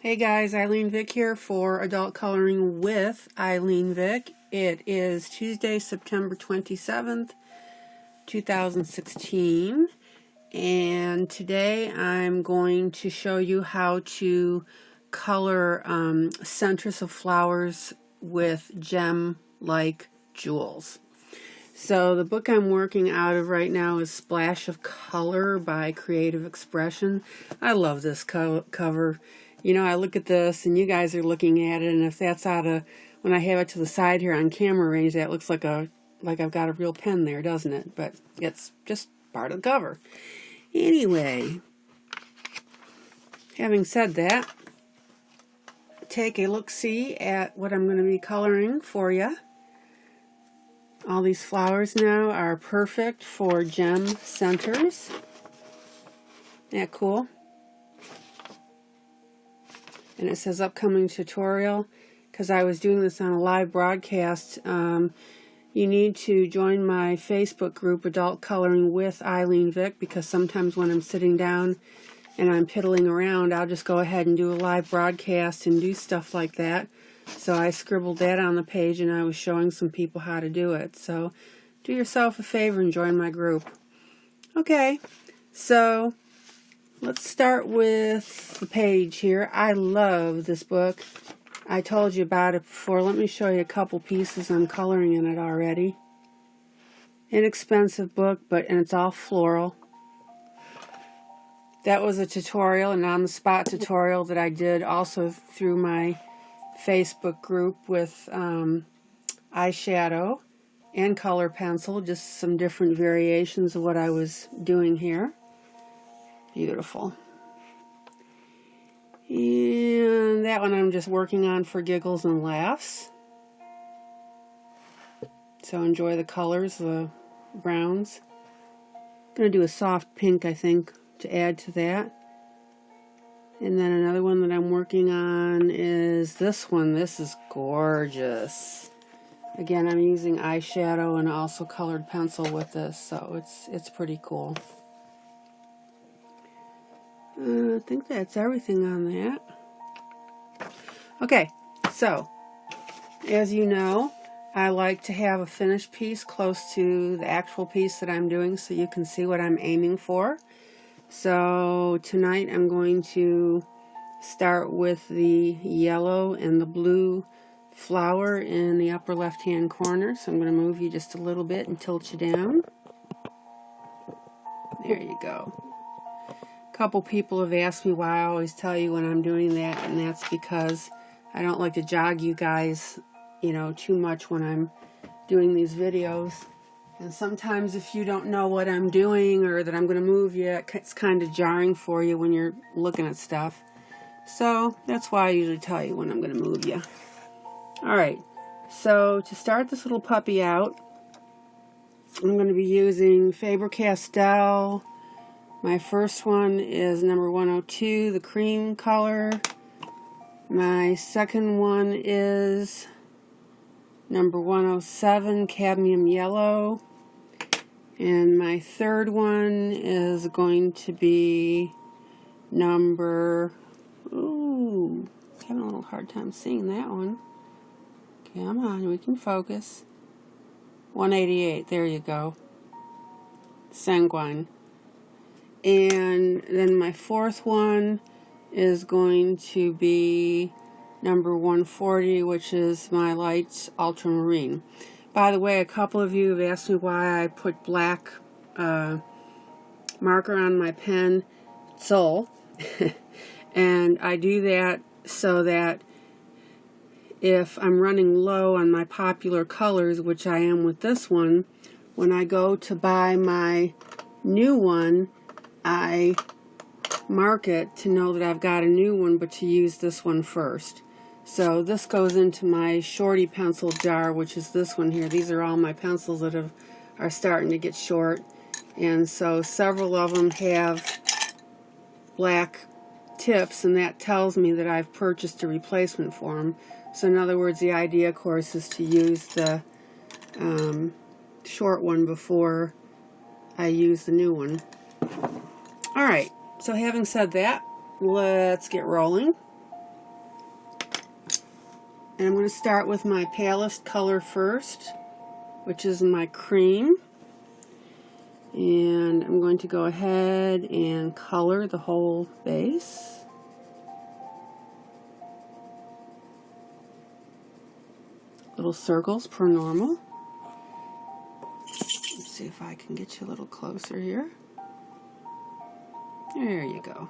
Hey guys, ILene Vick here for Adult Coloring with ILene Vick. It is Tuesday, September 27th, 2016, and today I'm going to show you how to color centers of flowers with gem-like jewels. So the book I'm working out of right now is Splash of Color by Creative Expression. I love this cover. You know, I look at this and you guys are looking at it, and if that's out of, when I have it to the side here on camera range, that looks like I've got a real pen there, doesn't it? But it's just part of the cover. Anyway, having said that, take a look-see at what I'm going to be coloring for you. All these flowers now are perfect for gem centers. Isn't that cool? And it says upcoming tutorial. Because I was doing this on a live broadcast, you need to join my Facebook group, Adult Coloring with ILene Vick, because sometimes when I'm sitting down and I'm piddling around, I'll just go ahead and do a live broadcast and do stuff like that. So I scribbled that on the page and I was showing some people how to do it. So do yourself a favor and join my group. Okay, so let's start with the page here. I love this book. I told you about it before. Let me show you a couple pieces I'm coloring in it already. Inexpensive book, and it's all floral. That was a tutorial, an on-the-spot tutorial that I did also through my Facebook group with eyeshadow and color pencil, just some different variations of what I was doing here. Beautiful. And that one I'm just working on for giggles and laughs. So enjoy the colors, the browns. I'm going to do a soft pink, I think, to add to that. And then another one that I'm working on is this one. This is gorgeous. Again, I'm using eyeshadow and also colored pencil with this, so it's pretty cool. I think that's everything on that. Okay, so as you know, I like to have a finished piece close to the actual piece that I'm doing so you can see what I'm aiming for. So tonight I'm going to start with the yellow and the blue flower in the upper left hand corner. So I'm going to move you just a little bit and tilt you down. There you go. A couple people have asked me why I always tell you when I'm doing that, and that's because I don't like to jog you guys, you know, too much when I'm doing these videos. And sometimes if you don't know what I'm doing or that I'm going to move you, it's kind of jarring for you when you're looking at stuff. So that's why I usually tell you when I'm going to move you. Alright, so to start this little puppy out, I'm going to be using Faber-Castell. My first one is number 102, the cream color. My second one is number 107, cadmium yellow. And my third one is going to be number, ooh, having a little hard time seeing that one. Come on, we can focus. 188, there you go. Sanguine. And then my fourth one is going to be number 140, which is my light ultramarine. By the way, a couple of you have asked me why I put black marker on my pen, Sol. And I do that so that if I'm running low on my popular colors, which I am with this one, when I go to buy my new one, I mark it to know that I've got a new one, but to use this one first. So this goes into my shorty pencil jar, which is this one here. These are all my pencils that are starting to get short. And so several of them have black tips, and that tells me that I've purchased a replacement for them. So in other words, the idea, of course, is to use the short one before I use the new one. Alright, so having said that, let's get rolling. And I'm going to start with my palest color first, which is my cream. And I'm going to go ahead and color the whole base. Little circles per normal. Let's see if I can get you a little closer here. There you go.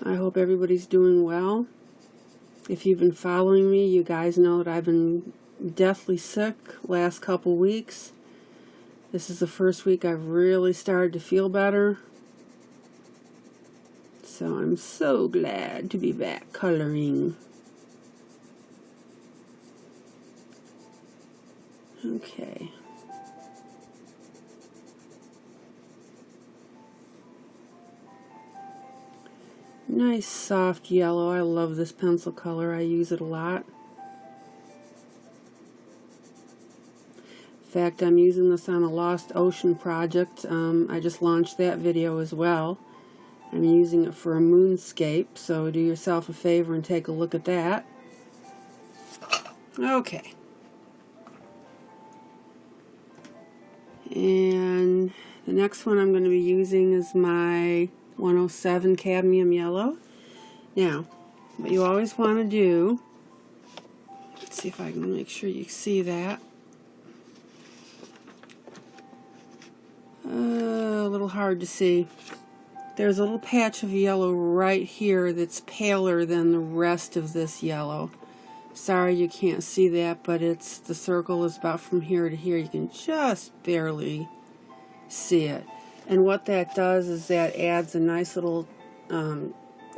I hope everybody's doing well. If you've been following me, you guys know that I've been deathly sick last couple weeks. This is the first week I've really started to feel better. So I'm so glad to be back coloring. Okay. Nice soft yellow. I love this pencil color. I use it a lot. In fact, I'm using this on a Lost Ocean project. I just launched that video as well. I'm using it for a moonscape, so do yourself a favor and take a look at that. Okay. And the next one I'm going to be using is my 107 cadmium yellow. Now, what you always want to do, let's see if I can make sure you see that. A little hard to see. There's a little patch of yellow right here that's paler than the rest of this yellow. Sorry you can't see that, but it's the circle is about from here to here. You can just barely see it. And what that does is that adds a nice little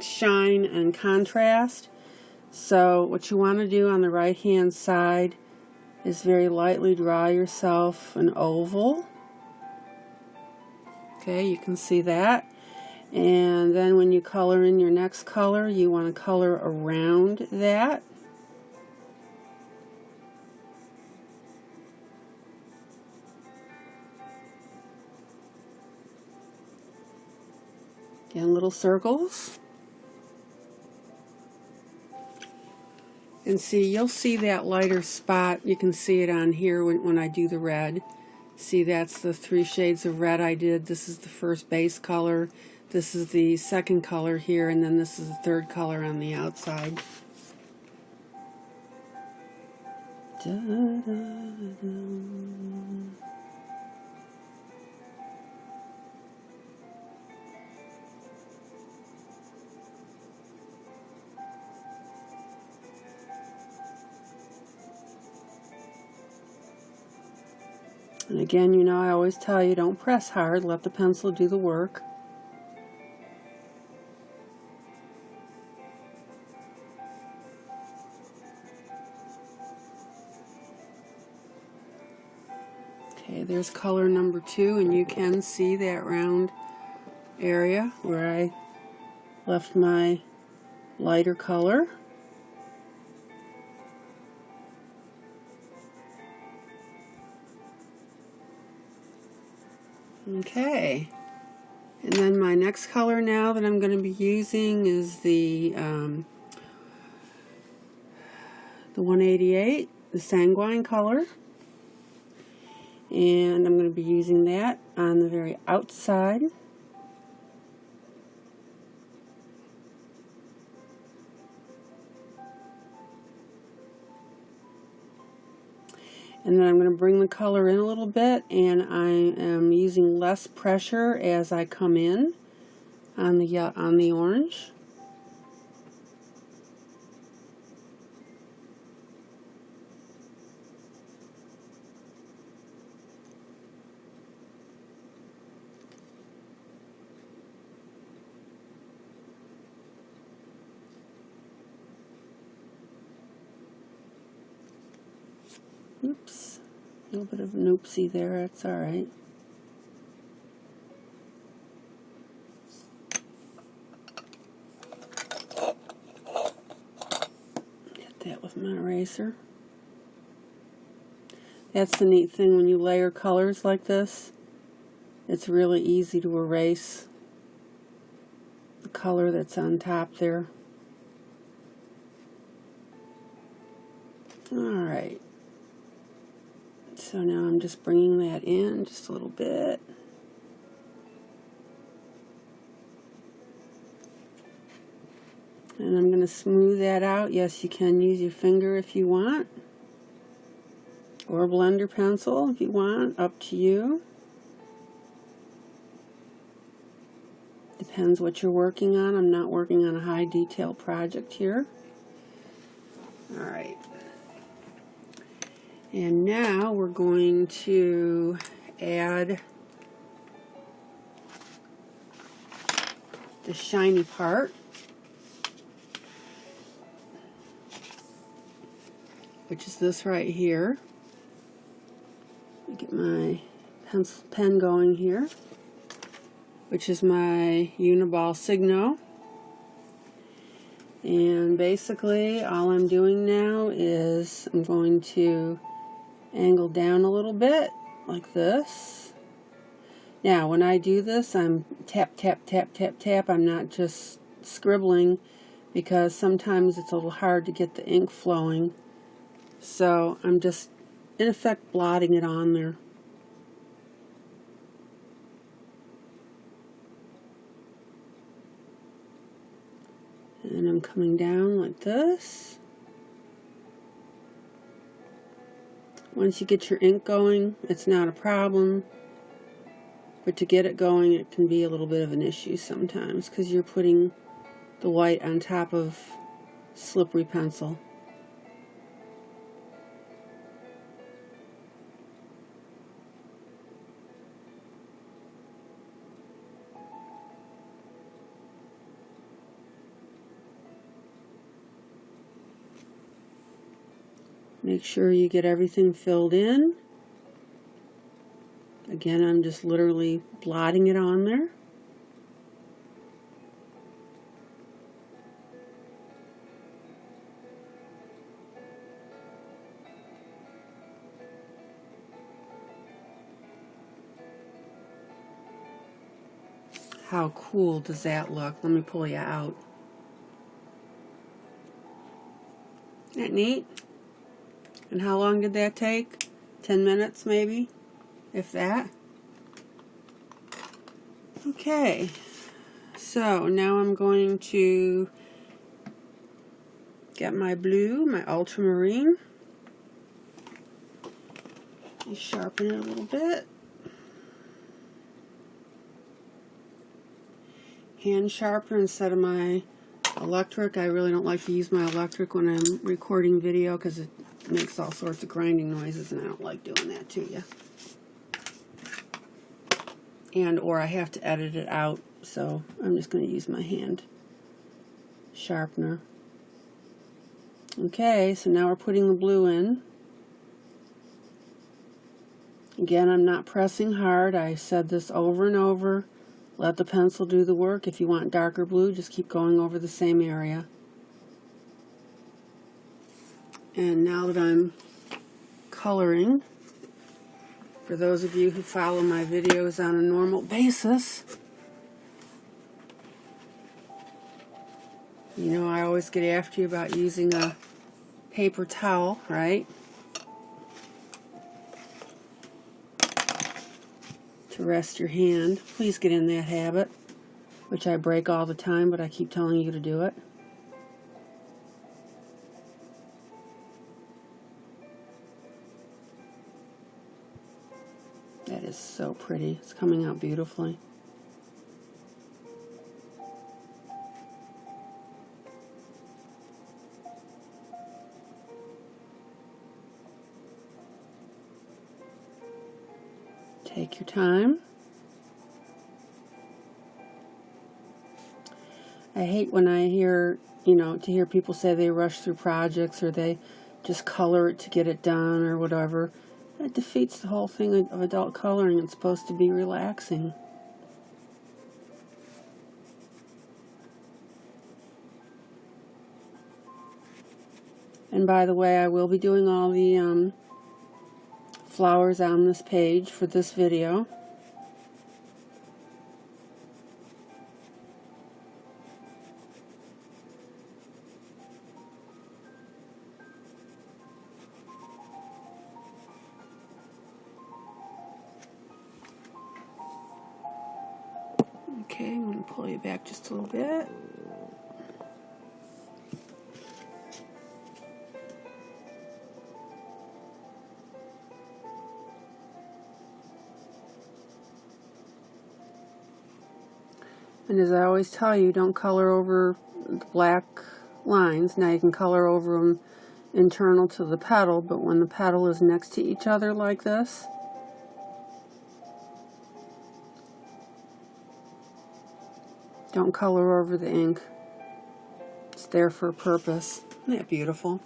shine and contrast. So what you want to do on the right hand side is very lightly draw yourself an oval. Okay, you can see that. And then when you color in your next color, you want to color around that. Again, little circles. And see, you'll see that lighter spot. You can see it on here when I do the red. See, that's the 3 shades of red I did. This is the first base color. This is the second color here, and then this is the third color on the outside. Da, da, da. And again, you know, I always tell you, don't press hard, let the pencil do the work. Okay, there's color number 2, and you can see that round area where I left my lighter color. Okay, and then my next color now that I'm going to be using is the 188, the sanguine color, and I'm going to be using that on the very outside. And then I'm going to bring the color in a little bit, and I am using less pressure as I come in on the orange. Oops, a little bit of an oopsie there, that's alright. Get that with my eraser. That's the neat thing when you layer colors like this. It's really easy to erase the color that's on top there. Alright, so now I'm just bringing that in just a little bit. And I'm going to smooth that out. Yes, you can use your finger if you want, or a blender pencil if you want, up to you. Depends what you're working on. I'm not working on a high detail project here. Alright. And now we're going to add the shiny part, which is this right here. Let me get my pen going here, which is my Uniball Signo. And basically all I'm doing now is I'm going to angle down a little bit like this. Now when I do this, I'm tap tap tap tap tap. I'm not just scribbling, because sometimes it's a little hard to get the ink flowing, so I'm just in effect blotting it on there. And I'm coming down like this. Once you get your ink going, it's not a problem. But to get it going, it can be a little bit of an issue sometimes, because you're putting the white on top of slippery pencil. Make sure you get everything filled in. Again, I'm just literally blotting it on there. How cool does that look? Let me pull you out. Isn't that neat? And how long did that take? 10 minutes maybe, if that. Okay, so now I'm going to get my blue, my ultramarine. And sharpen it a little bit. Hand sharpener instead of my electric. I really don't like to use my electric when I'm recording video, because it makes all sorts of grinding noises, and I don't like doing that to you. And or I have to edit it out, so I'm just going to use my hand sharpener. Okay, so now we're putting the blue in. Again, I'm not pressing hard. I said this over and over. Let the pencil do the work. If you want darker blue, just keep going over the same area. And now that I'm coloring, for those of you who follow my videos on a normal basis, you know I always get after you about using a paper towel, right? To rest your hand. Please get in that habit, which I break all the time, but I keep telling you to do it. That is so pretty. It's coming out beautifully. Take your time. I hate when I hear, to hear people say they rush through projects, or they just color it to get it done, or whatever. That defeats the whole thing of adult coloring. It's supposed to be relaxing. And by the way, I will be doing all the flowers on this page for this video. Okay, I'm going to pull you back just a little bit. And as I always tell you, don't color over the black lines. Now you can color over them internal to the petal, but when the petal is next to each other like this, don't color over the ink. It's there for a purpose. Isn't that beautiful?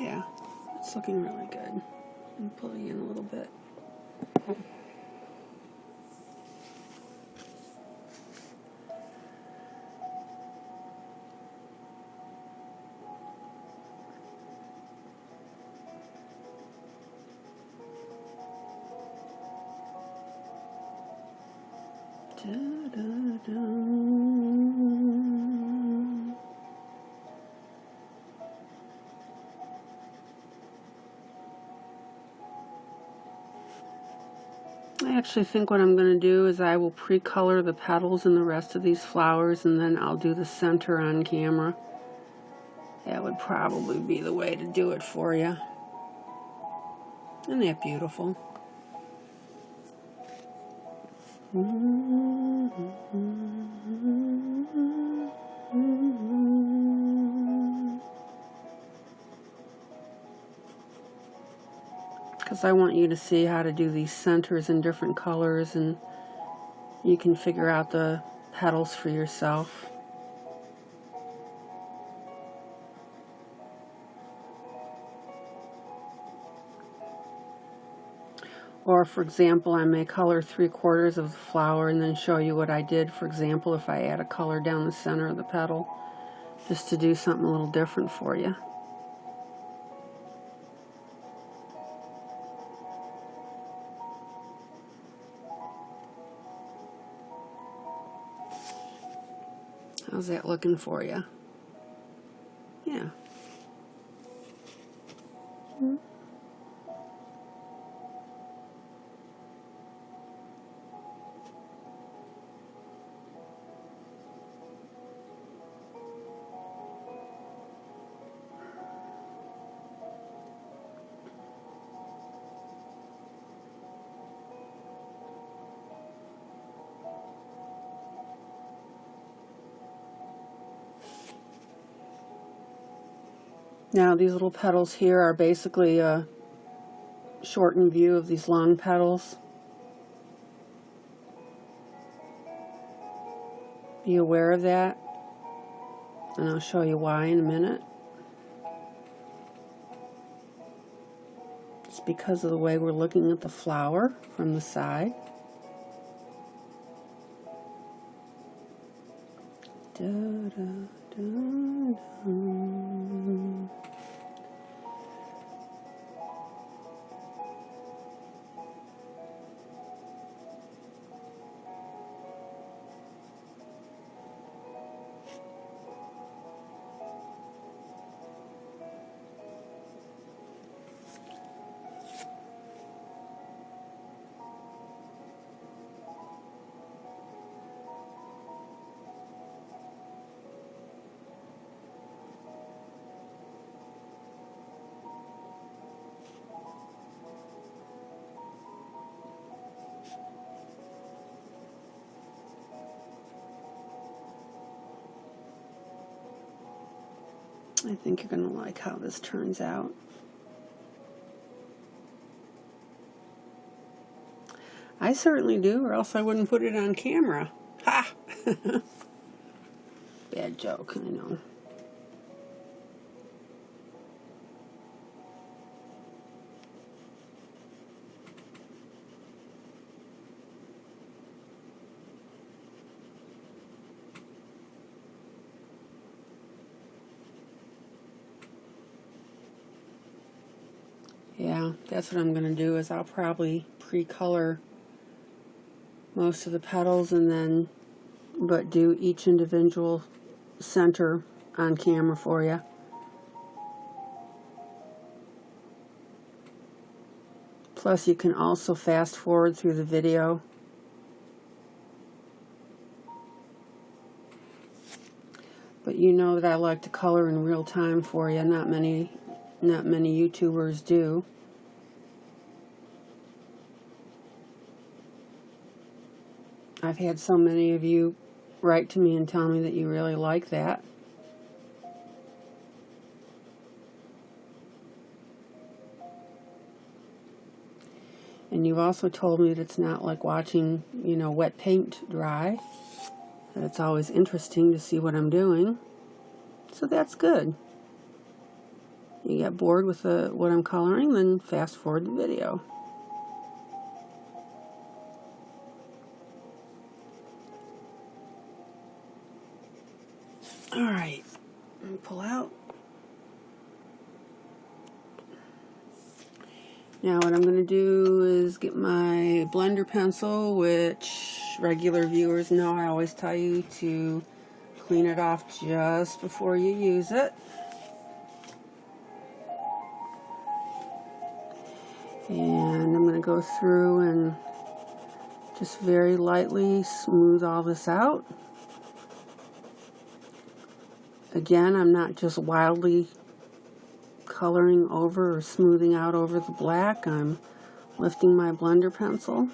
Yeah, it's looking really good. I'm pulling in a little bit. I actually think what I'm going to do is I will pre-color the petals and the rest of these flowers, and then I'll do the center on camera. That would probably be the way to do it for you. Isn't that beautiful? Because I want you to see how to do these centers in different colors, and you can figure out the petals for yourself. Or, for example, I may color 3/4 of the flower and then show you what I did, for example, if I add a color down the center of the petal, just to do something a little different for you. How's that looking for you? Yeah. Now these little petals here are basically a shortened view of these long petals. Be aware of that, and I'll show you why in a minute. It's because of the way we're looking at the flower from the side. Da, da, da, da. I think you're going to like how this turns out. I certainly do, or else I wouldn't put it on camera. Ha! Bad joke, I know. Yeah, that's what I'm going to do, is I'll probably pre-color most of the petals and then but do each individual center on camera for you. Plus you can also fast forward through the video. But you know that I like to color in real time for you. Not many YouTubers do. I've had so many of you write to me and tell me that you really like that. And you've also told me that it's not like watching, you know, wet paint dry. That it's always interesting to see what I'm doing. So that's good. You get bored with what I'm coloring, then fast forward the video. Alright, let me pull out. Now what I'm going to do is get my blender pencil, which regular viewers know I always tell you to clean it off just before you use it. And I'm going to go through and just very lightly smooth all this out. Again, I'm not just wildly coloring over or smoothing out over the black. I'm lifting my blender pencil.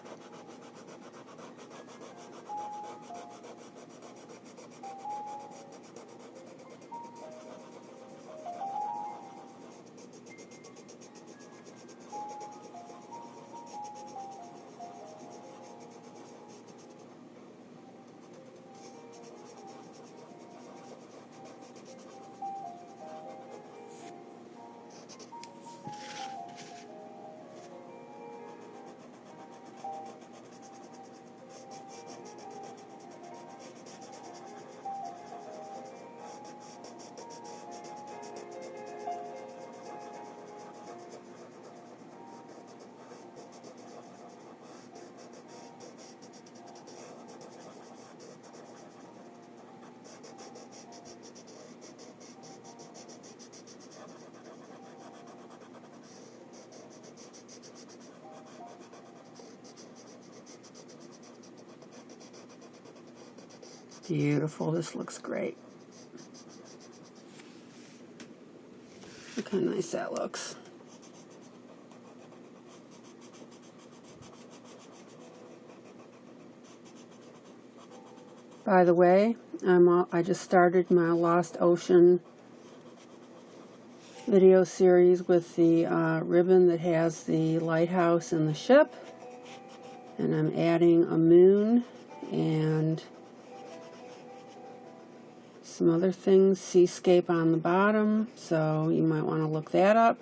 Beautiful, this looks great. Look how nice that looks. By the way, I just started my Lost Ocean video series with the ribbon that has the lighthouse and the ship. And I'm adding a moon and some other things, seascape on the bottom, so you might want to look that up.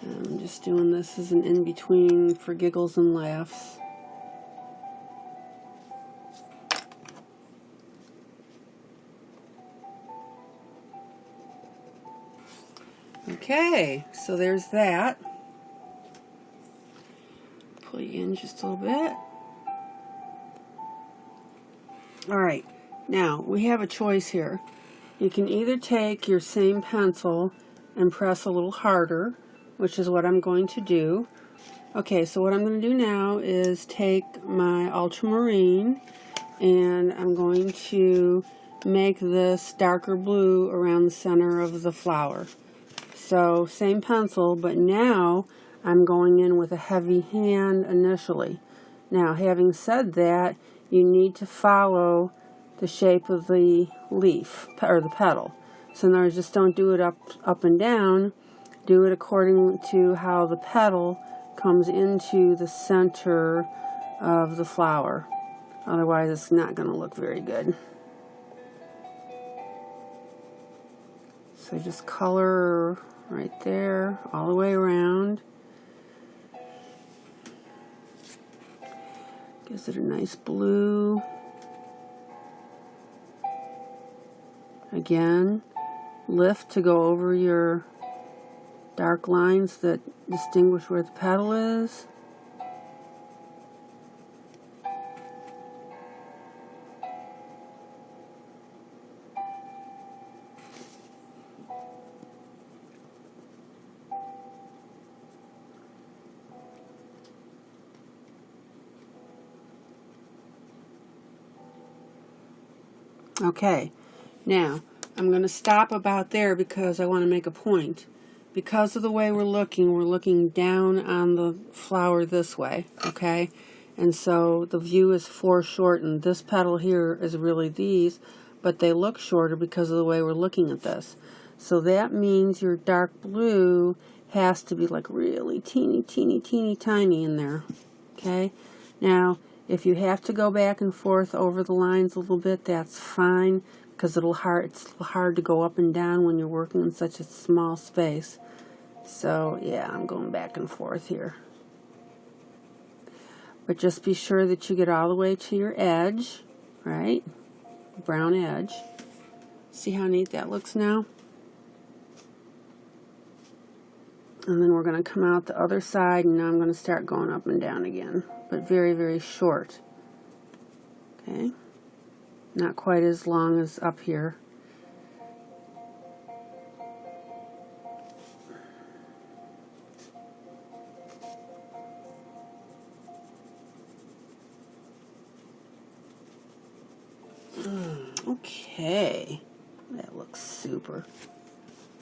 I'm just doing this as an in-between for giggles and laughs. Okay, so there's that. Pull you in just a little bit. Alright, now we have a choice here. You can either take your same pencil and press a little harder, which is what I'm going to do. Okay, so what I'm going to do now is take my ultramarine and I'm going to make this darker blue around the center of the flower. So same pencil, but now I'm going in with a heavy hand initially. Now, having said that, you need to follow the shape of the leaf, or the petal. So in other words, just don't do it up and down. Do it according to how the petal comes into the center of the flower. Otherwise, it's not going to look very good. So just color right there, all the way around. Gives it a nice blue. Again, lift to go over your dark lines that distinguish where the petal is. Okay, now I'm going to stop about there because I want to make a point. Because of the way we're looking down on the flower this way, okay? And so the view is foreshortened. This petal here is really these, but they look shorter because of the way we're looking at this. So that means your dark blue has to be like really teeny tiny in there, okay? Now, if you have to go back and forth over the lines a little bit, that's fine, because it's hard to go up and down when you're working in such a small space. So yeah, I'm going back and forth here. But just be sure that you get all the way to your edge, right? Brown edge. See how neat that looks now? And then we're going to come out the other side, and now I'm going to start going up and down again, but very short. Okay? Not quite as long as up here. Okay, that looks super.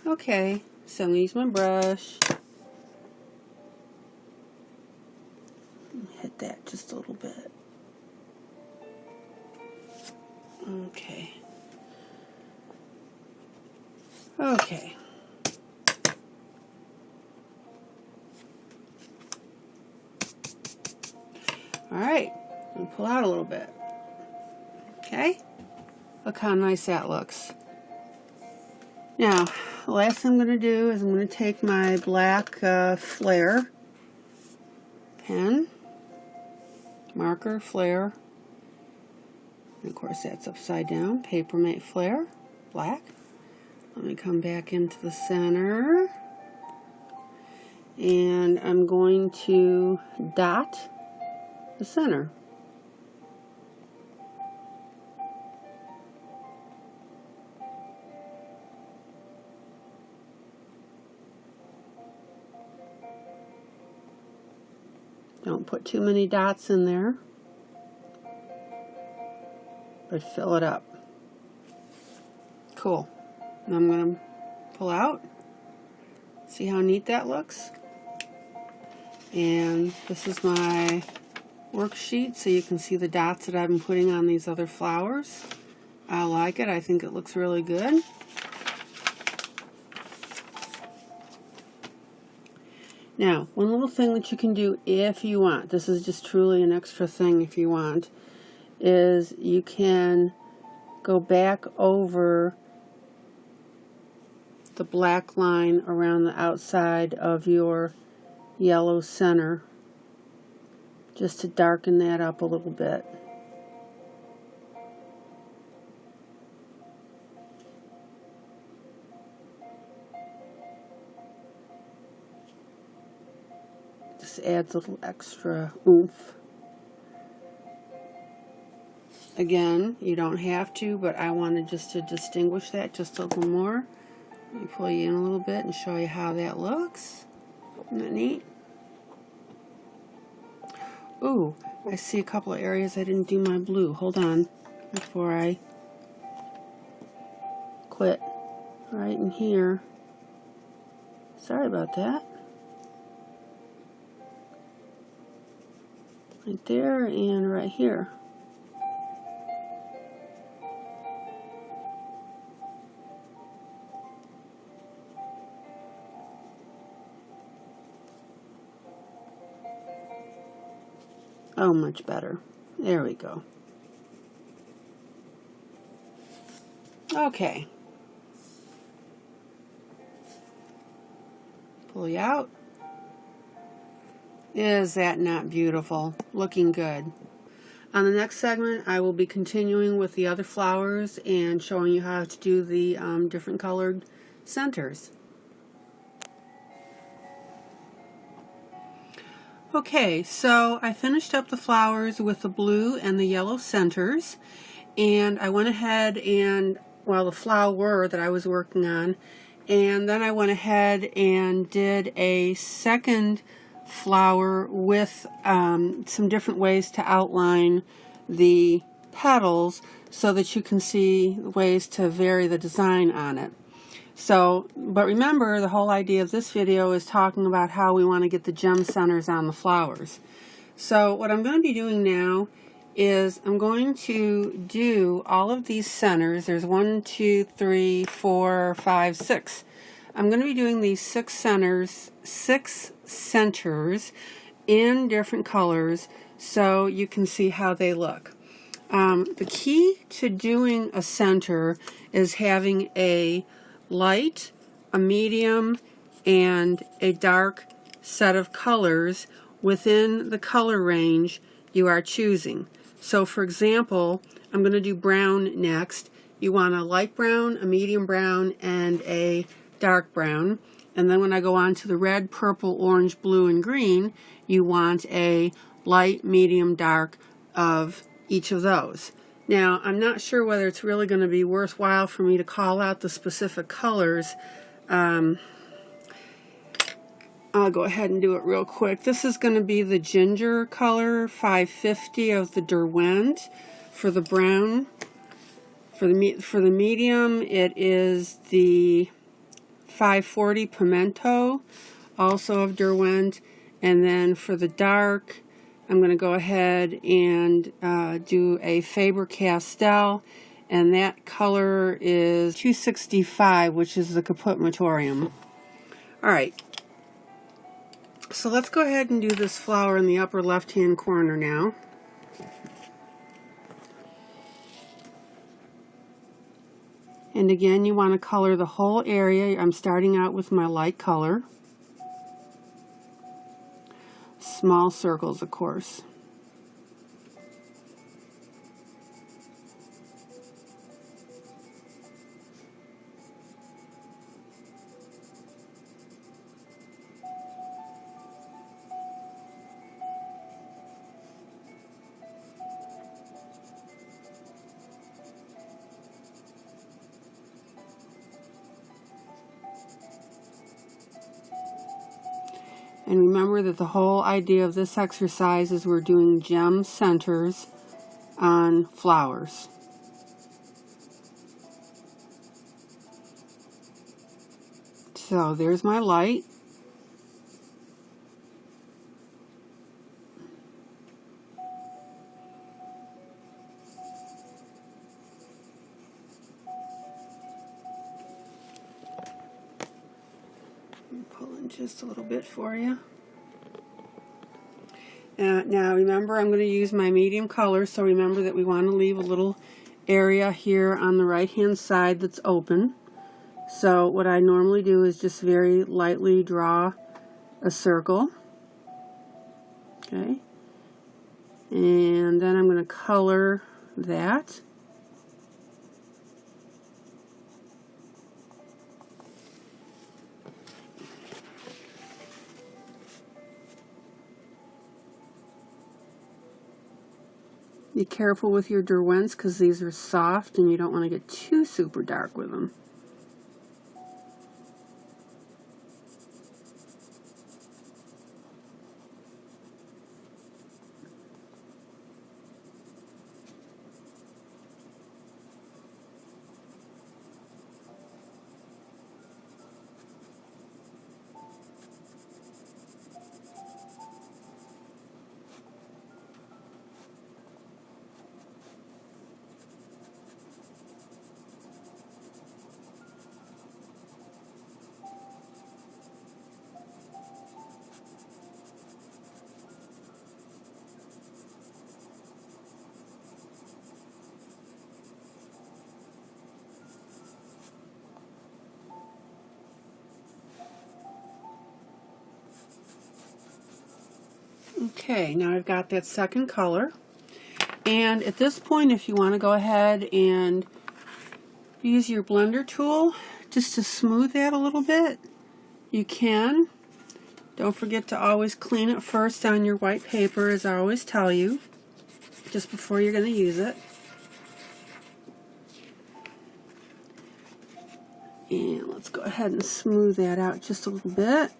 Okay, so I'm going to use my brush. Hit that just a little bit. Okay. Okay. Alright, and pull out a little bit. Okay? Look how nice that looks. Now, the last thing I'm going to do is I'm going to take my black flare pen, marker, flare, and of course that's upside down, Papermate flare, black. Let me come back into the center, and I'm going to dot the center. Don't put too many dots in there, but fill it up. Cool. And I'm going to pull out. See how neat that looks? And this is my worksheet, so you can see the dots that I've been putting on these other flowers. I like it. I think it looks really good. Now, one little thing that you can do if you want, this is just truly an extra thing if you want, is you can go back over the black line around the outside of your yellow center just to darken that up a little bit. Just adds a little extra oomph. Again, you don't have to, but I wanted just to distinguish that just a little more. Let me pull you in a little bit and show you how that looks. Isn't that neat? Ooh, I see a couple of areas I didn't do my blue. Hold on before I quit. Right in here. Sorry about that. Right there and right here. Oh, much better. There we go. Okay. Pull you out. Is that not beautiful? Looking good. On the next segment, I will be continuing with the other flowers and showing you how to do the different colored centers. Okay, so I finished up the flowers with the blue and the yellow centers, and I went ahead and, well, the flower that I was working on, and then I went ahead and did a second flower with some different ways to outline the petals so that you can see ways to vary the design on it. So, but remember, the whole idea of this video is talking about how we want to get the gem centers on the flowers. So what I'm going to be doing now is I'm going to do all of these centers. There's 1, 2, 3, 4, 5, 6. I'm going to be doing these six centers in different colors so you can see how they look. The key to doing a center is having a light, a medium, and a dark set of colors within the color range you are choosing. So for example, I'm going to do brown next. You want a light brown, a medium brown, and a dark brown. And then when I go on to the red, purple, orange, blue, and green, you want a light, medium, dark of each of those. Now, I'm not sure whether it's really going to be worthwhile for me to call out the specific colors. I'll go ahead and do it real quick. This is going to be the ginger color 550 of the Derwent for the brown. For the medium, it is the 540 Pimento, also of Derwent. And then for the dark, I'm going to go ahead and do a Faber-Castell, and that color is 265, which is the Caput Motorium. Alright, so let's go ahead and do this flower in the upper left-hand corner now. And again, you want to color the whole area. I'm starting out with my light color. Small circles, of course. And remember that the whole idea of this exercise is we're doing gem centers on flowers. So there's my light. Pull in just a little bit for you. Now remember, I'm going to use my medium color, so remember that we want to leave a little area here on the right hand side that's open. So what I normally do is just very lightly draw a circle. Okay. And then I'm going to color that. Be careful with your Derwents because these are soft and you don't want to get too super dark with them. Okay, now I've got that second color, And at this point, if you want to go ahead and use your blender tool just to smooth that a little bit, you can. Don't forget to always clean it first on your white paper, as I always tell you, just before you're going to use it. And let's go ahead and smooth that out just a little bit.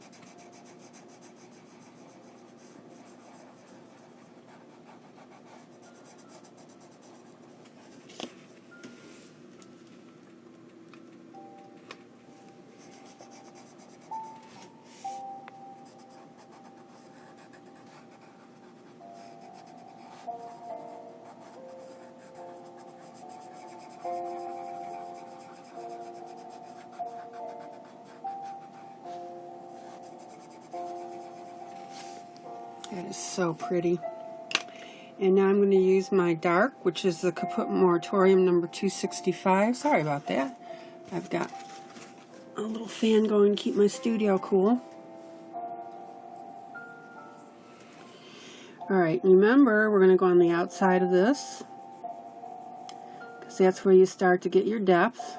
That is so pretty. And now I'm going to use my dark, which is the Kaput Moratorium number 265. Sorry about that. I've got a little fan going to keep my studio cool. Alright, remember we're going to go on the outside of this, because that's where you start to get your depth.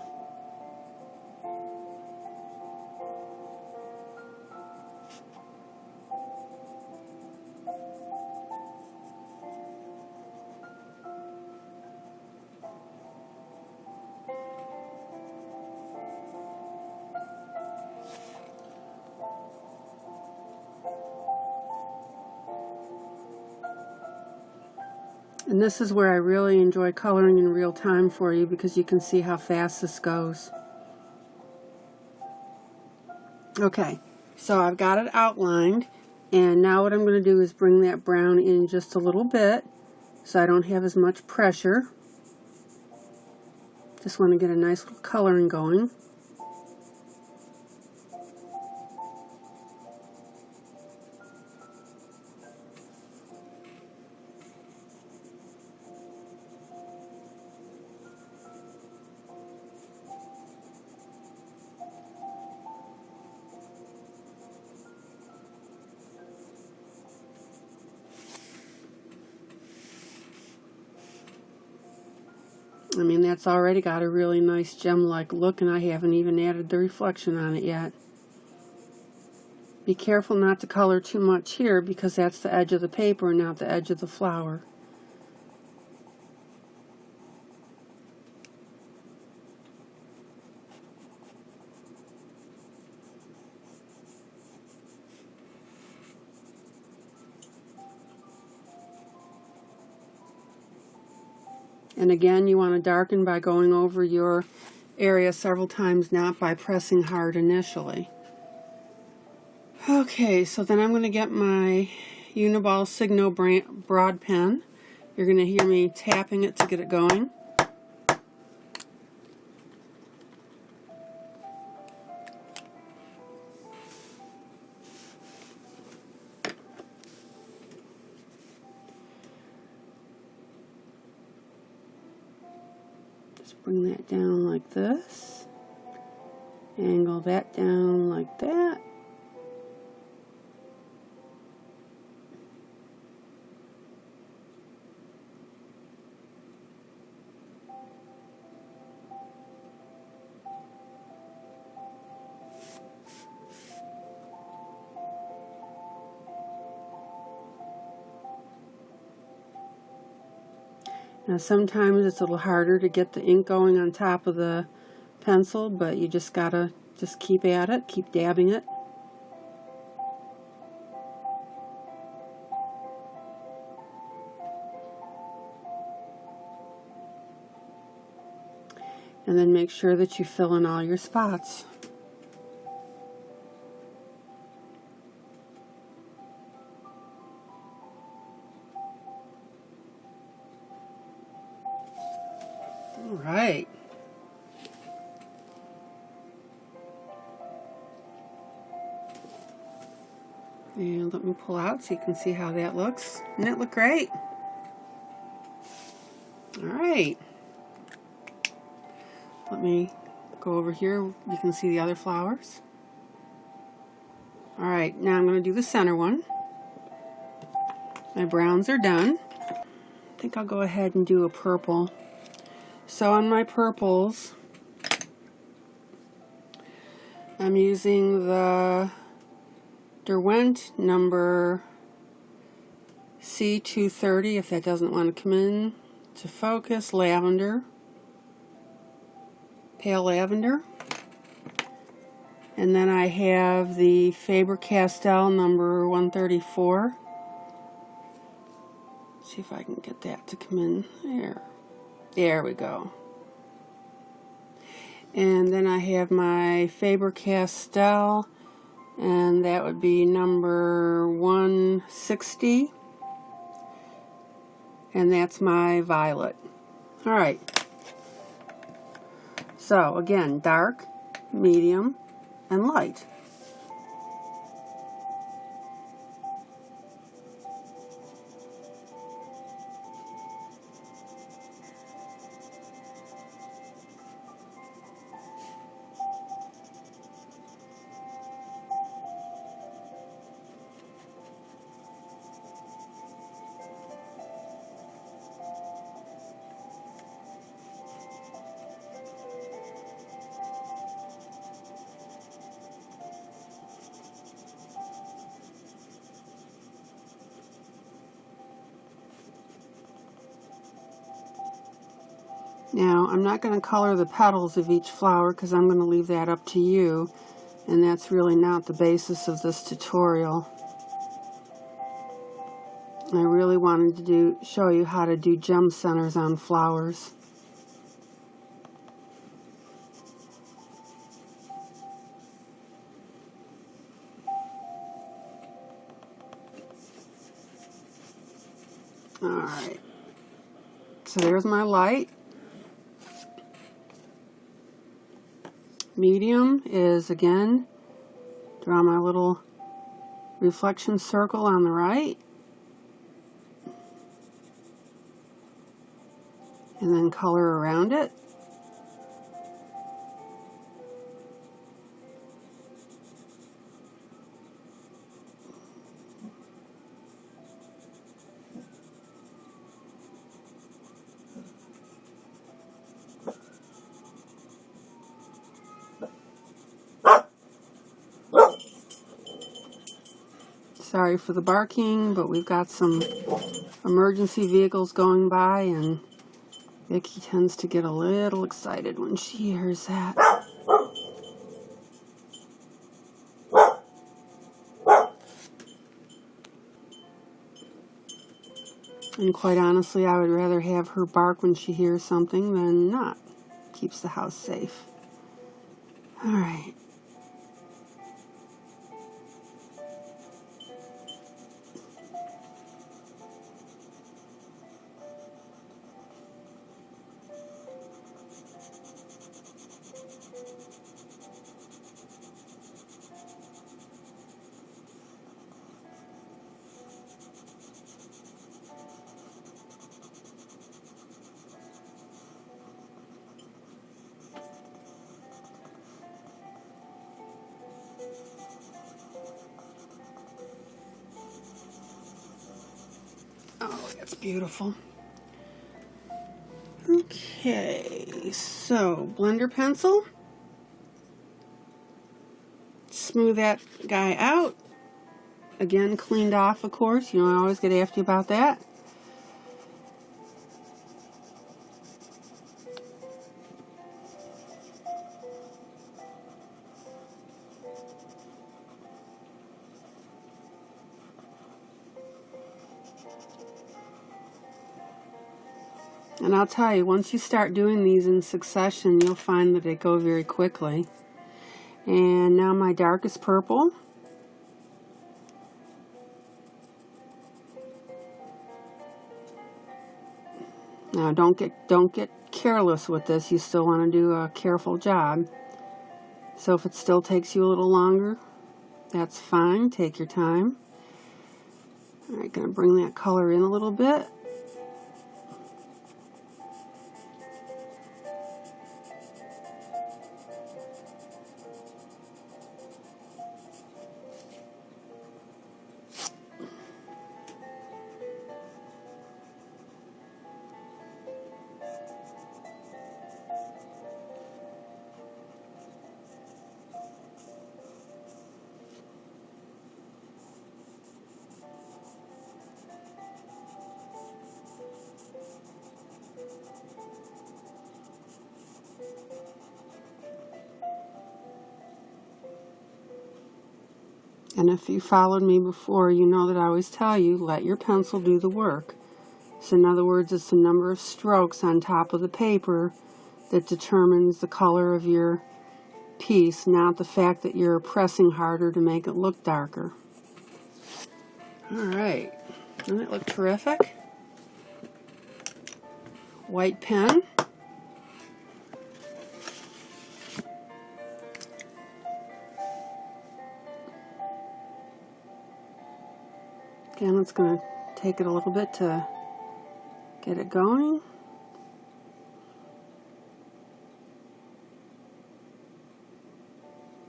And this is where I really enjoy coloring in real time for you, because you can see how fast this goes. Okay, so I've got it outlined, and now what I'm going to do is bring that brown in just a little bit so I don't have as much pressure. Just want to get a nice little coloring going. I mean, that's already got a really nice gem-like look, and I haven't even added the reflection on it yet. Be careful not to color too much here, because that's the edge of the paper, not the edge of the flower. And again, you want to darken by going over your area several times, not by pressing hard initially. Okay, so then I'm going to get my Uniball Signo broad pen. You're going to hear me tapping it to get it going. Bring that down like this, angle that down like that, Now sometimes it's a little harder to get the ink going on top of the pencil, but you just gotta keep at it, keep dabbing it. And then make sure that you fill in all your spots. All right. And let me pull out so you can see how that looks. Doesn't it look great? All right. Let me go over here. You can see the other flowers. All right, now I'm going to do the center one. My browns are done. think I'll go ahead and do a purple. So on my purples, I'm using the Derwent number C230, if that doesn't want to come in to focus, lavender, pale lavender. And then I have the Faber-Castell number 134. See if I can get that to come in there. There we go. And then I have my Faber-Castell, and that would be number 160. And that's my violet. Alright. So again, dark, medium, and light. Now, I'm not going to color the petals of each flower because I'm going to leave that up to you, and that's really not the basis of this tutorial. I really wanted to show you how to do gem centers on flowers. Alright, so there's my light. Medium is, again, draw my little reflection circle on the right, and then color around it. Sorry for the barking, but we've got some emergency vehicles going by, and Vicky tends to get a little excited when she hears that. And quite honestly, I would rather have her bark when she hears something than not. Keeps the house safe. All right. Oh, that's beautiful. Okay, so blender pencil. Smooth that guy out. Again, cleaned off, of course. You know, I always get after you about that. And I'll tell you, once you start doing these in succession, you'll find that they go very quickly. And now my darkest purple. Now don't get careless with this. You still want to do a careful job. So if it still takes you a little longer, that's fine. Take your time. All right, going to bring that color in a little bit. And if you followed me before, you know that I always tell you, let your pencil do the work. So in other words, it's the number of strokes on top of the paper that determines the color of your piece, not the fact that you're pressing harder to make it look darker. Alright, doesn't it look terrific? White pen. Again, it's going to take it a little bit to get it going.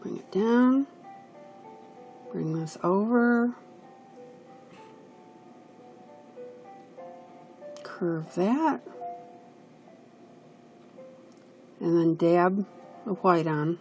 Bring it down. Bring this over. Curve that. And then dab the white on.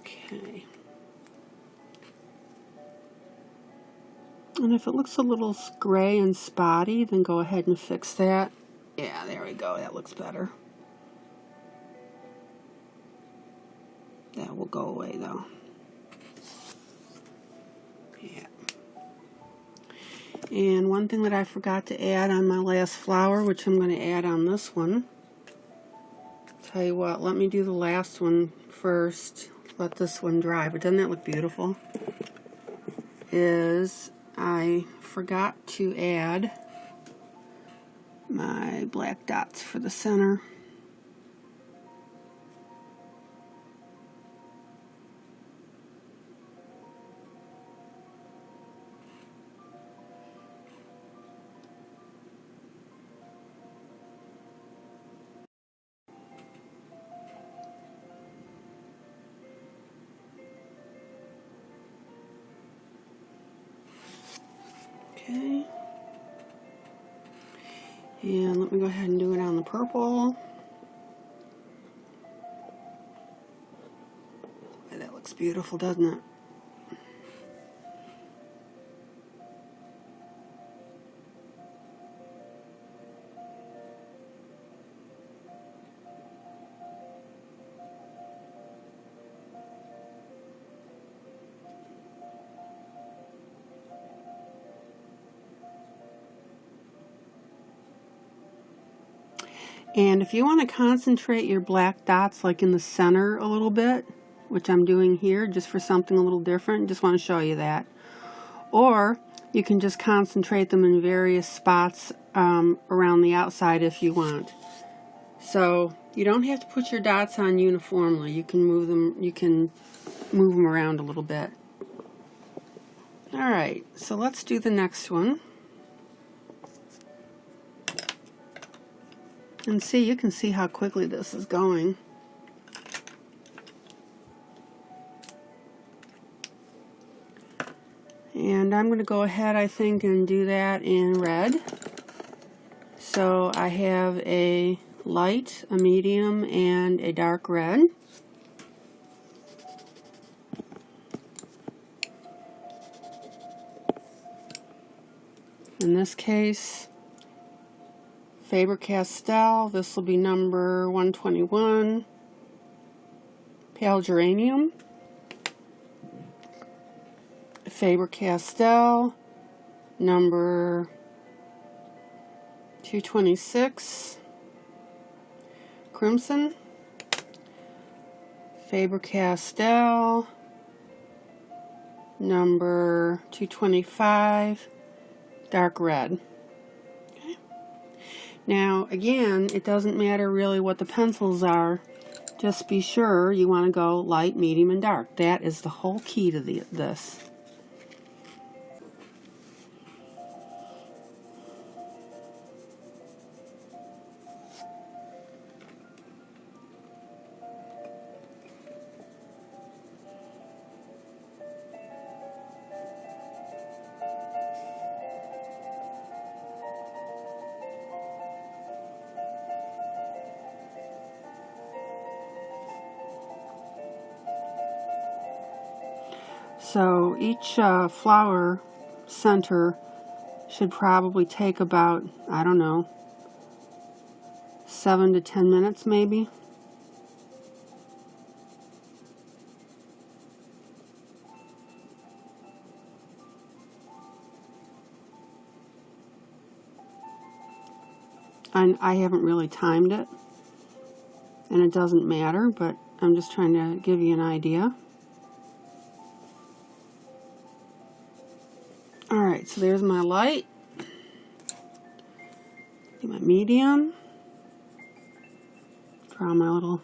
Okay. And if it looks a little gray and spotty, then go ahead and fix that. Yeah, there we go. That looks better. That will go away though. Yeah. And one thing that I forgot to add on my last flower, which I'm going to add on this one. Tell you what, let me do the last one first. Let this one dry. But doesn't that look beautiful? Is I forgot to add my black dots for the center. Okay. And let me go ahead and do it on the purple. Boy, that looks beautiful, doesn't it? And if you want to concentrate your black dots like in the center a little bit, which I'm doing here just for something a little different, just want to show you that. Or you can just concentrate them in various spots around the outside if you want. So you don't have to put your dots on uniformly. You can move them around a little bit. Alright, so let's do the next one. And see, you can see how quickly this is going. And I'm going to go ahead, I think, and do that in red. So I have a light, a medium, and a dark red. In this case, Faber-Castell, this will be number 121, Pale Geranium, Faber-Castell, number 226, Crimson, Faber-Castell, number 225, Dark Red. Now, again, it doesn't matter really what the pencils are. Just be sure you want to go light, medium, and dark. That is the whole key to this. So each flower center should probably take about, I don't know, 7 to 10 minutes maybe. And I haven't really timed it, and it doesn't matter, but I'm just trying to give you an idea. Alright, so there's my light. Get my medium. Draw my little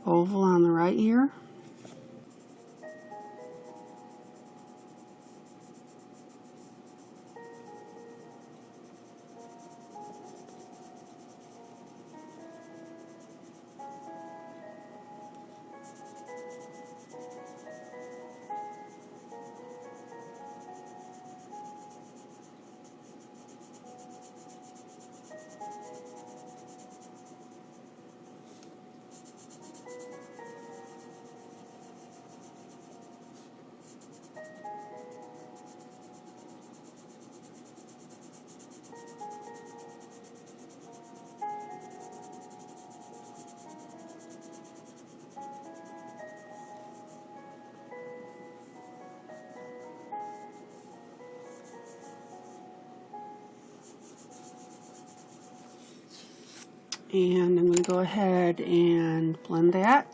oval on the right here. And I'm going to go ahead and blend that.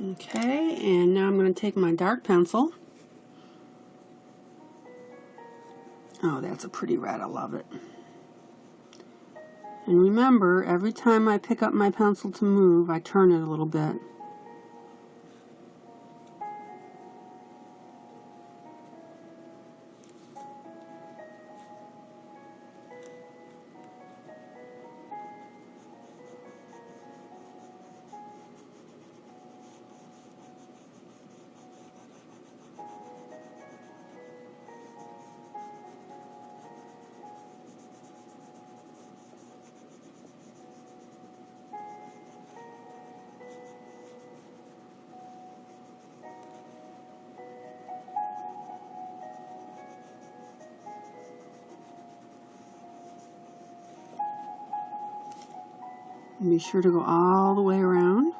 Okay, and now I'm going to take my dark pencil. Oh, that's a pretty red. I love it. And remember, every time I pick up my pencil to move, I turn it a little bit. And be sure to go all the way around.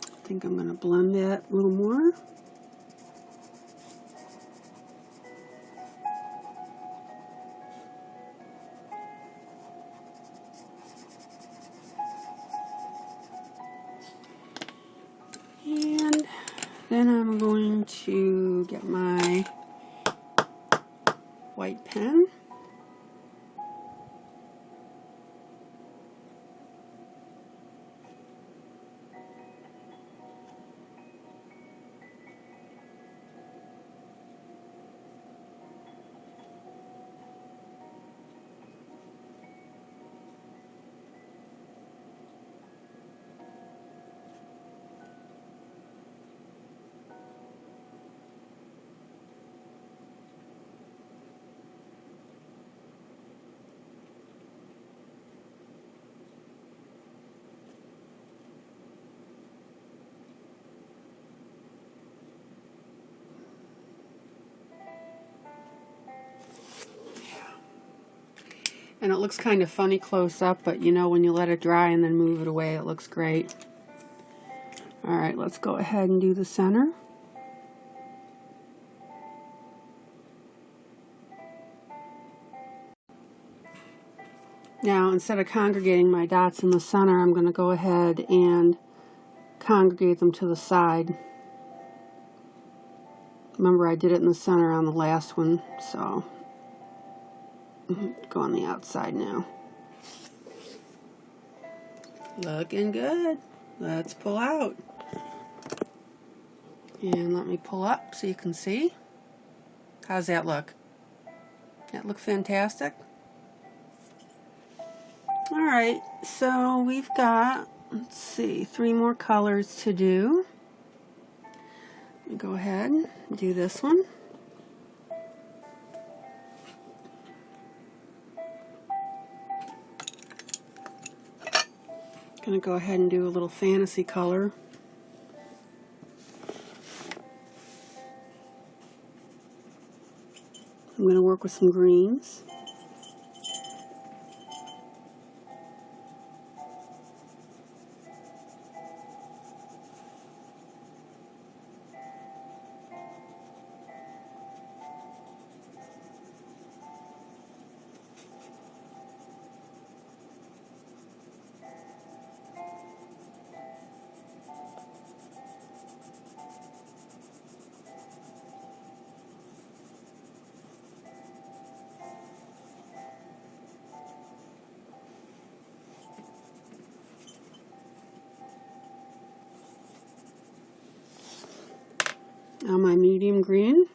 I think I'm going to blend that a little more. And then I'm going to get my white pen. And it looks kind of funny close up, but you know, when you let it dry and then move it away, it looks great. Alright, let's go ahead and do the center. Now, instead of congregating my dots in the center, I'm going to go ahead and congregate them to the side. Remember, I did it in the center on the last one, so go on the outside now. Looking good. Let's pull out. And let me pull up so you can see. How's that look? That look fantastic? Alright, so we've got, let's see, 3 more colors to do. Go ahead and do this one. Gonna go ahead and do a little fantasy color. I'm gonna work with some greens. Now my medium green.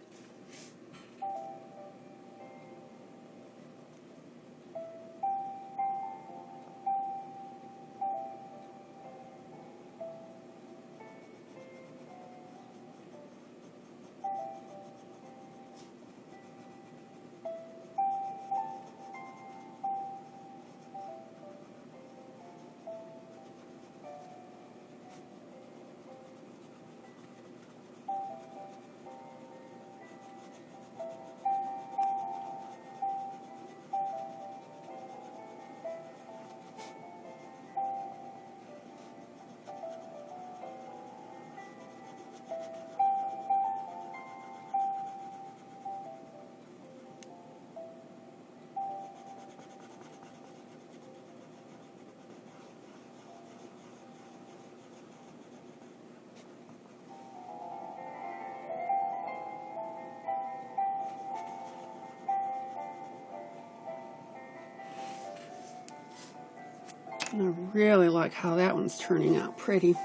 I really like how that one's turning out pretty.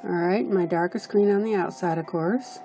Alright, my darkest green on the outside, of course.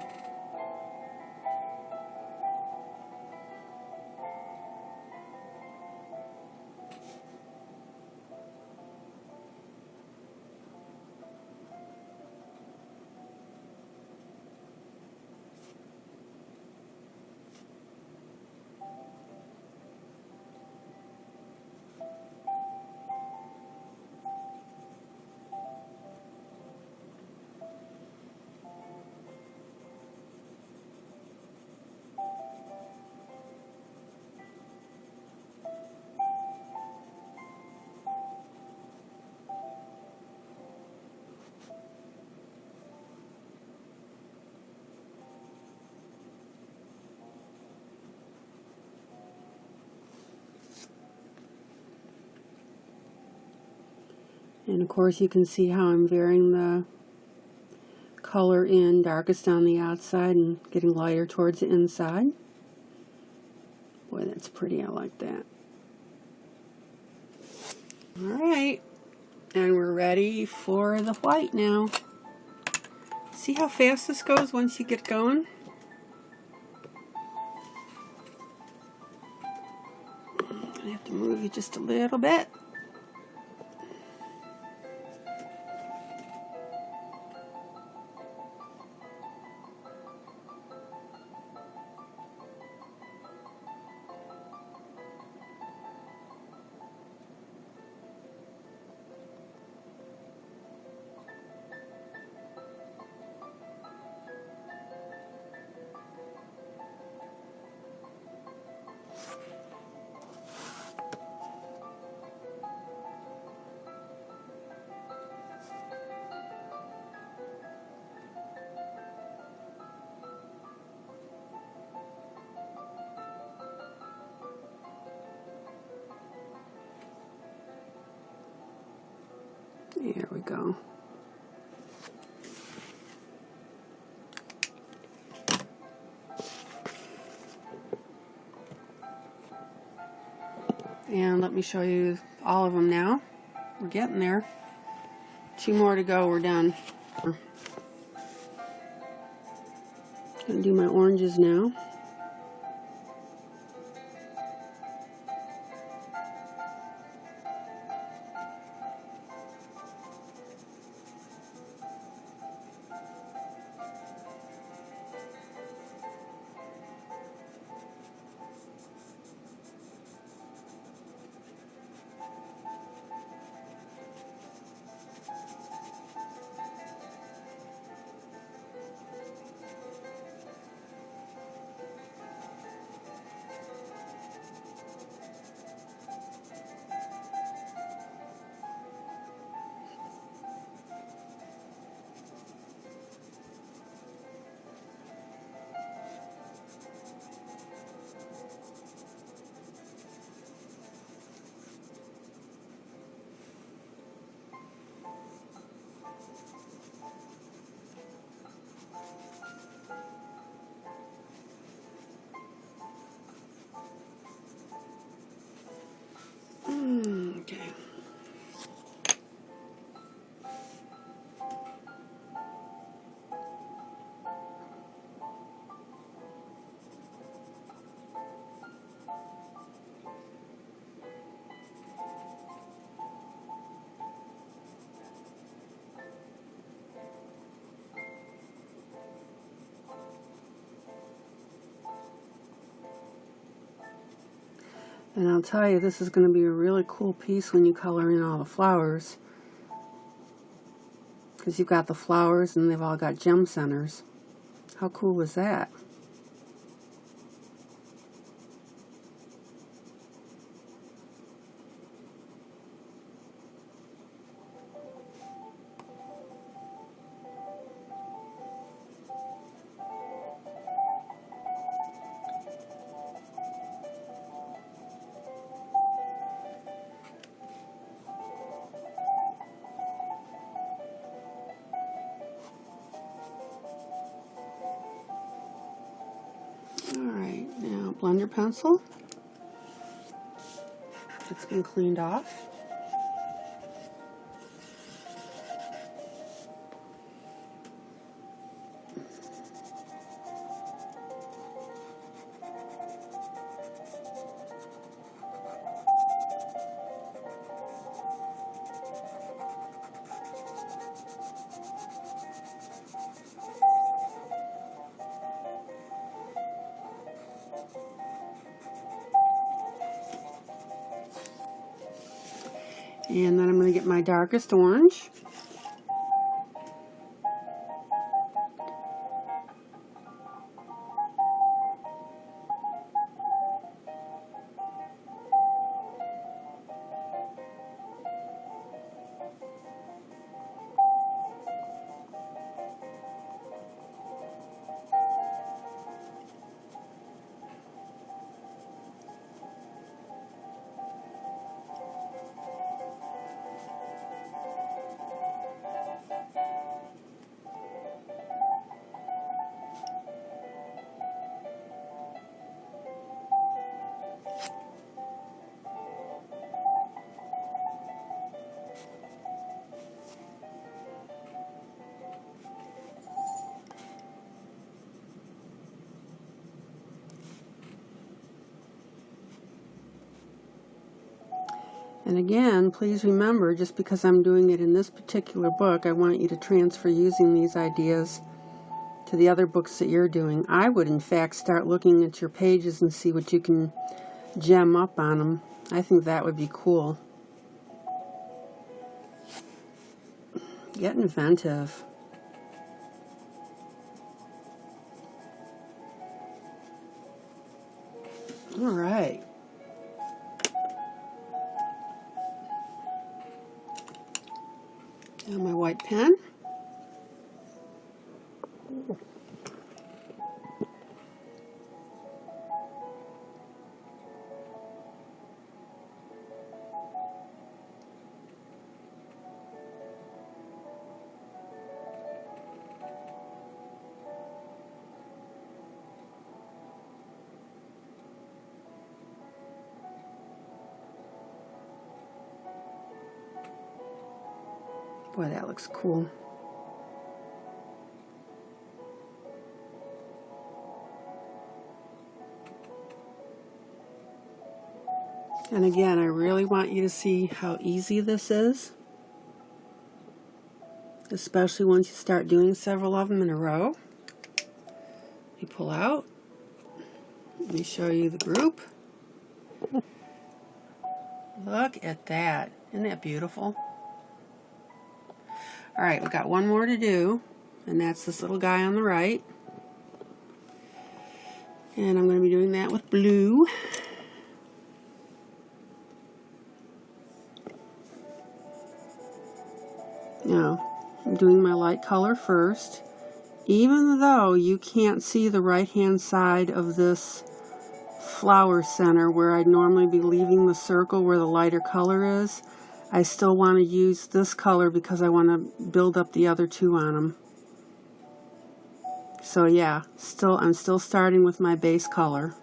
And of course you can see how I'm varying the color in, darkest on the outside and getting lighter towards the inside. Boy, that's pretty. I like that. Alright, and we're ready for the white now. See how fast this goes once you get going? I have to move you just a little bit. There we go. And let me show you all of them now. We're getting there. 2 more to go, we're done. I'm gonna do my oranges now. And I'll tell you, this is going to be a really cool piece when you color in all the flowers. Because you've got the flowers and they've all got gem centers. How cool was that? Alright, now blender pencil. It's been cleaned off. And then I'm going to get my darkest orange. And again, please remember, just because I'm doing it in this particular book, I want you to transfer using these ideas to the other books that you're doing. I would, in fact, start looking at your pages and see what you can gem up on them. I think that would be cool. Get inventive. All right. Now my white pen. Boy, that looks cool. And again, I really want you to see how easy this is, especially once you start doing several of them in a row. You pull out. Let me show you the group. Look at that. Isn't that beautiful? All right, we've got one more to do, and that's this little guy on the right. And I'm going to be doing that with blue. Now, I'm doing my light color first. Even though you can't see the right-hand side of this flower center where I'd normally be leaving the circle where the lighter color is, I still want to use this color because I want to build up the other two on them. So yeah, I'm still starting with my base color.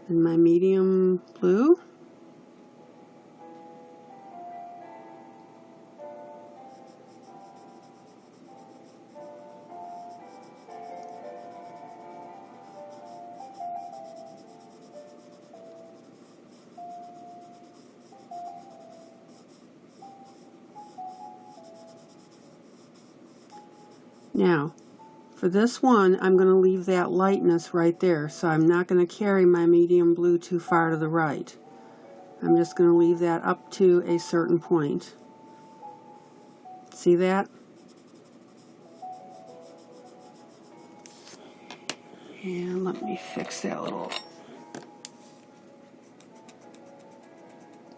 And my medium blue. Now, for this one, I'm going to leave that lightness right there, so I'm not going to carry my medium blue too far to the right. I'm just going to leave that up to a certain point. See that? And let me fix that little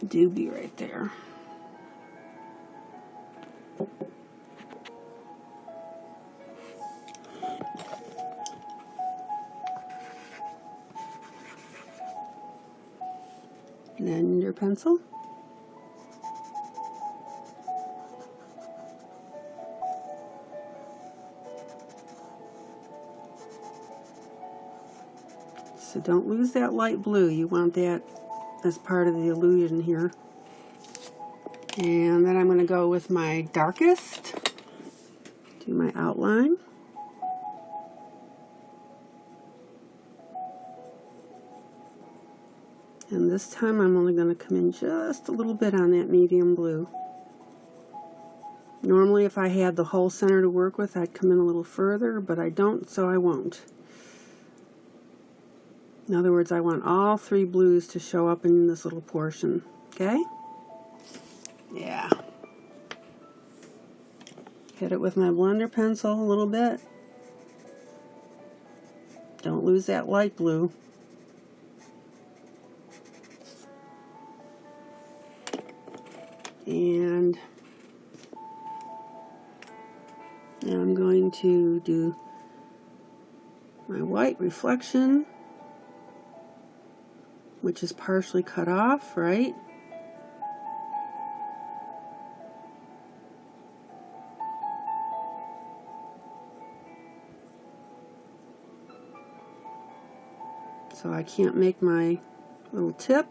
doobie right there. And then your pencil. So don't lose that light blue. You want that as part of the illusion here. And then I'm going to go with my darkest. Do my outline. And this time I'm only going to come in just a little bit on that medium blue. Normally if I had the whole center to work with, I'd come in a little further, but I don't, so I won't. In other words, I want all three blues to show up in this little portion, okay? Yeah. Hit it with my blender pencil a little bit. Don't lose that light blue. And now I'm going to do my white reflection, which is partially cut off, right? So I can't make my little tip.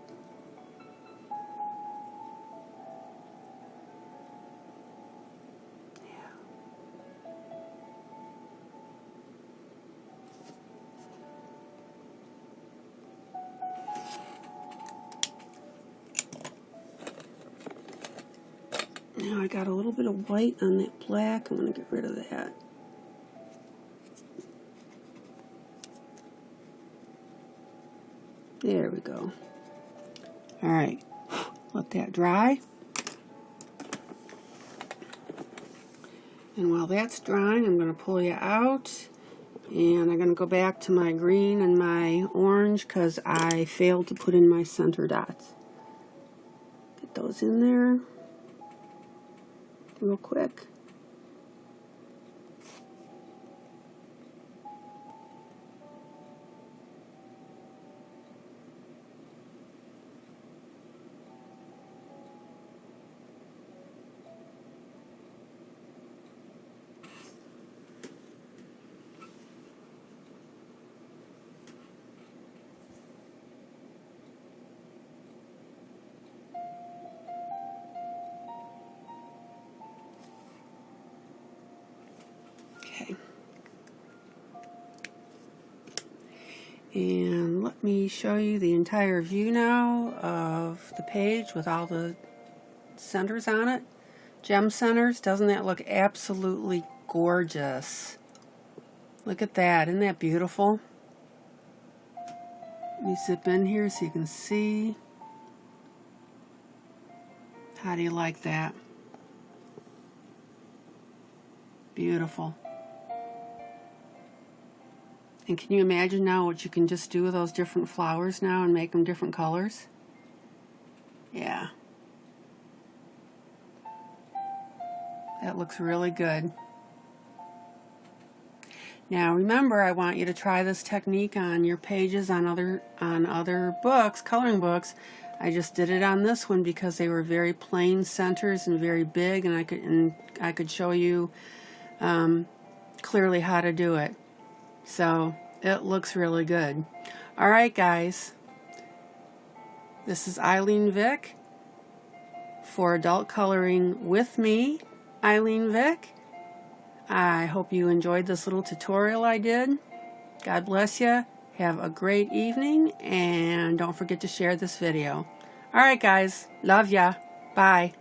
Now I got a little bit of white on that black. I'm going to get rid of that. There we go. Alright, let that dry. And while that's drying, I'm going to pull you out. And I'm going to go back to my green and my orange because I failed to put in my center dots. Get those in there real quick. Okay. And let me show you the entire view now of the page with all the centers on it. Gem centers. Doesn't that look absolutely gorgeous? Look at that. Isn't that beautiful? Let me zip in here so you can see. How do you like that? Beautiful. And can you imagine now what you can just do with those different flowers now and make them different colors? Yeah. That looks really good. Now remember, I want you to try this technique on your pages on other books, coloring books. I just did it on this one because they were very plain centers and very big, and I could show you clearly how to do it. So it looks really good. All right, guys. This is ILene Vick for Adult Coloring with me, ILene Vick. I hope you enjoyed this little tutorial I did. God bless you. Have a great evening, and don't forget to share this video. All right, guys. Love ya. Bye.